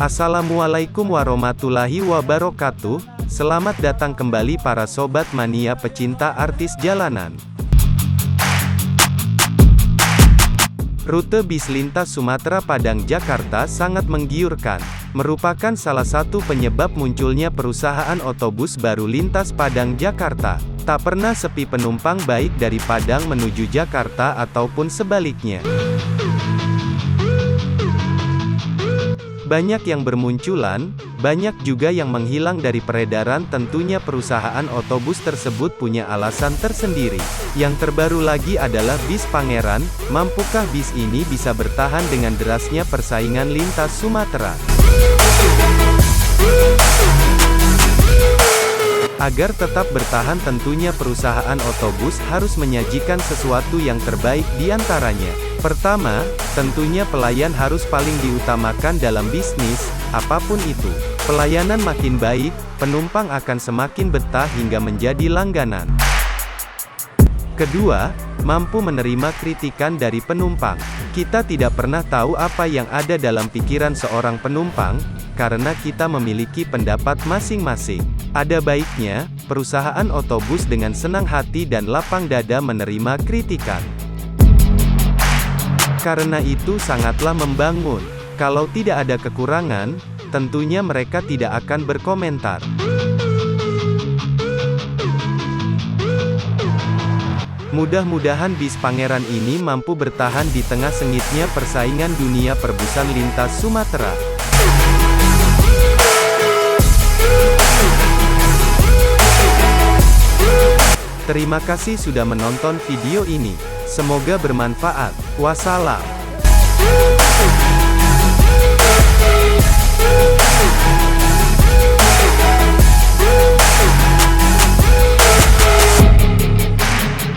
Assalamualaikum warahmatullahi wabarakatuh. Selamat datang kembali para sobat mania pecinta artis jalanan. Rute bis lintas Sumatera Padang Jakarta sangat menggiurkan, merupakan salah satu penyebab munculnya perusahaan otobus baru lintas Padang Jakarta. Tak pernah sepi penumpang baik dari Padang menuju Jakarta ataupun sebaliknya. Banyak yang bermunculan, banyak juga yang menghilang dari peredaran. Tentunya perusahaan otobus tersebut punya alasan tersendiri. Yang terbaru lagi adalah bis Pangeran. Mampukah bis ini bisa bertahan dengan derasnya persaingan lintas Sumatera? Agar tetap bertahan, tentunya perusahaan otobus harus menyajikan sesuatu yang terbaik di antaranya. Pertama, tentunya pelayan harus paling diutamakan dalam bisnis, apapun itu. Pelayanan makin baik, penumpang akan semakin betah hingga menjadi langganan. Kedua, mampu menerima kritikan dari penumpang. Kita tidak pernah tahu apa yang ada dalam pikiran seorang penumpang, karena kita memiliki pendapat masing-masing. Ada baiknya, perusahaan otobus dengan senang hati dan lapang dada menerima kritikan. Karena itu sangatlah membangun. Kalau tidak ada kekurangan, tentunya mereka tidak akan berkomentar. Mudah-mudahan bis Pangeran ini mampu bertahan di tengah sengitnya persaingan dunia perbusan lintas Sumatera. Terima kasih sudah menonton video ini. Semoga bermanfaat. Wassalam.